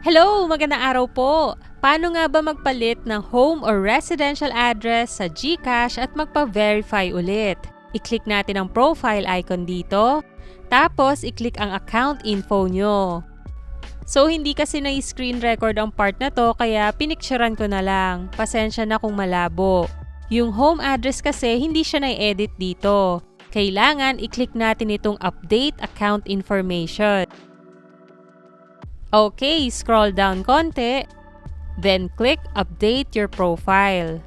Hello! Magandang araw po! Paano nga ba magpalit ng home or residential address sa GCash at magpa-verify ulit? I-click natin ang profile icon dito, tapos i-click ang account info nyo. So hindi kasi na-screen record ang part na to kaya pinicturean ko na lang. Pasensya na kung malabo. Yung home address kasi hindi siya na-edit dito. Kailangan i-click natin itong update account information. Okay, scroll down konti. Then click update your profile.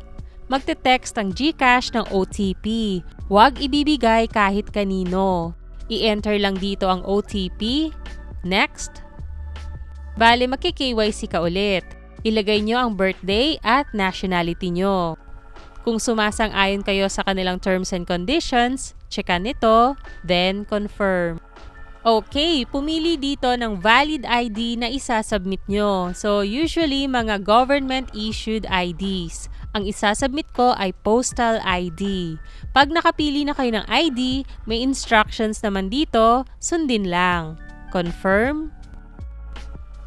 Magte-text ang GCash ng OTP. Huwag ibibigay kahit kanino. I-enter lang dito ang OTP. Next. Bale, magki-KYC ka ulit. Ilagay nyo ang birthday at nationality nyo. Kung sumasang-ayon kayo sa kanilang terms and conditions, checkan nito, then confirm. Okay, pumili dito ng valid ID na isasubmit nyo. So, usually, mga government-issued IDs. Ang isasubmit ko ay postal ID. Pag nakapili na kayo ng ID, may instructions naman dito, sundin lang. Confirm.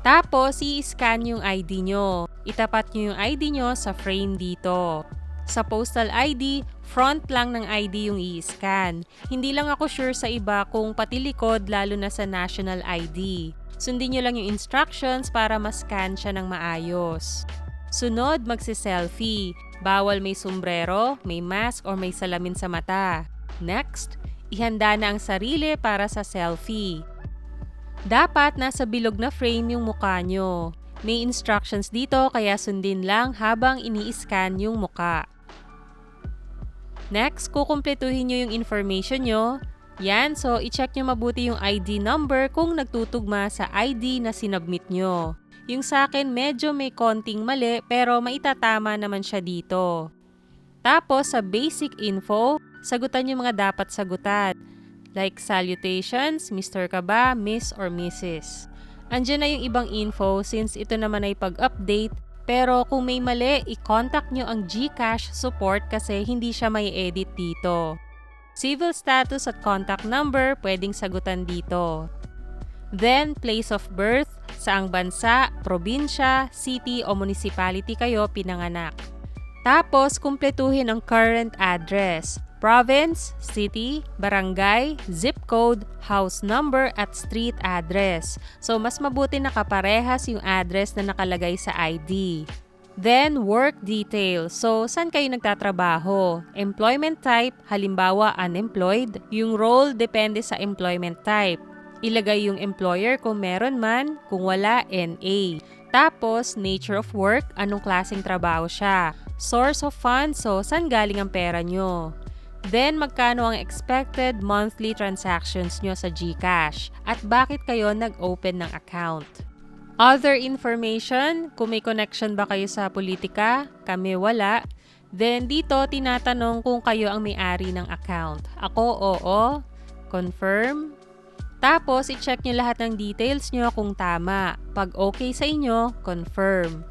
Tapos, i-scan yung ID nyo. Itapat nyo yung ID nyo sa frame dito. Sa postal ID, front lang ng ID yung i-scan. Hindi lang ako sure sa iba kung pati likod lalo na sa national ID. Sundin nyo lang yung instructions para ma-scan siya ng maayos. Sunod, magsi-selfie. Bawal may sombrero, may mask or may salamin sa mata. Next, ihanda na ang sarili para sa selfie. Dapat nasa bilog na frame yung mukha nyo. May instructions dito kaya sundin lang habang ini-scan yung muka. Next, kukumpletuhin nyo yung information nyo. Yan, so i-check nyo mabuti yung ID number kung nagtutugma sa ID na sinubmit nyo. Yung sa akin medyo may konting mali pero maitatama naman siya dito. Tapos sa basic info, sagutan yung mga dapat sagutan. Like salutations, Mr. ka ba, Miss or Mrs. Andiyan na yung ibang info since ito naman ay pag-update. Pero kung may mali, i-contact nyo ang GCash support kasi hindi siya may edit dito. Civil status at contact number pwedeng sagutan dito. Then, place of birth, saang bansa, probinsya, city o municipality kayo pinanganak. Tapos, kumpletuhin ang current address. Province, city, barangay, zip code, house number at street address. So, mas mabuti nakaparehas yung address na nakalagay sa ID. Then, work details. So, saan kayo nagtatrabaho? Employment type, halimbawa unemployed. Yung role depende sa employment type. Ilagay yung employer kung meron man, kung wala, NA. Tapos, nature of work, anong klaseng trabaho siya. Source of funds, so saan galing ang pera nyo? Then, magkano ang expected monthly transactions nyo sa GCash at bakit kayo nag-open ng account. Other information, kung may connection ba kayo sa politika, kami wala. Then, dito tinatanong kung kayo ang may-ari ng account. Ako, oo. Confirm. Tapos, i-check nyo lahat ng details nyo kung tama. Pag okay sa inyo, confirm.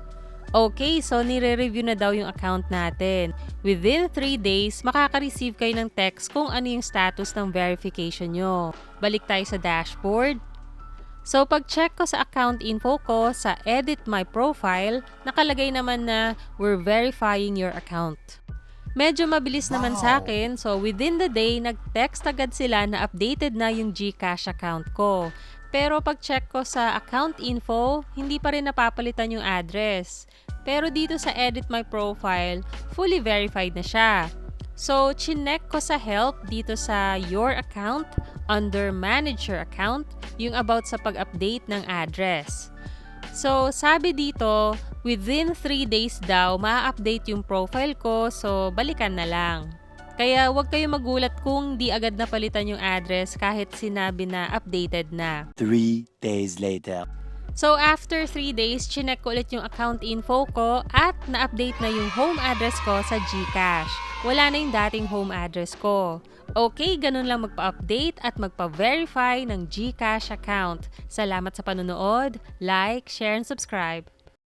Okay, so nire-review na daw yung account natin. Within 3 days, makaka-receive kayo ng text kung ano yung status ng verification nyo. Balik tayo sa dashboard. So, pag-check ko sa account info ko sa Edit My Profile, nakalagay naman na we're verifying your account. Medyo mabilis naman sa akin, so within the day, nag-text agad sila na updated na yung GCash account ko. Pero pag-check ko sa account info, hindi pa rin napapalitan yung address. Pero dito sa Edit My Profile, fully verified na siya. So, chinek ko sa help dito sa Your Account, under Manage Your Account, yung about sa pag-update ng address. So, sabi dito, within 3 days daw, ma-update yung profile ko, so balikan na lang. Kaya huwag kayo magulat kung di agad napalitan yung address kahit sinabi na updated na. 3 days later. So after 3 days, chinek ko ulit yung account info ko at na-update na yung home address ko sa GCash. Wala na yung dating home address ko. Okay, ganun lang magpa-update at magpa-verify ng GCash account. Salamat sa panonood, like, share, and subscribe.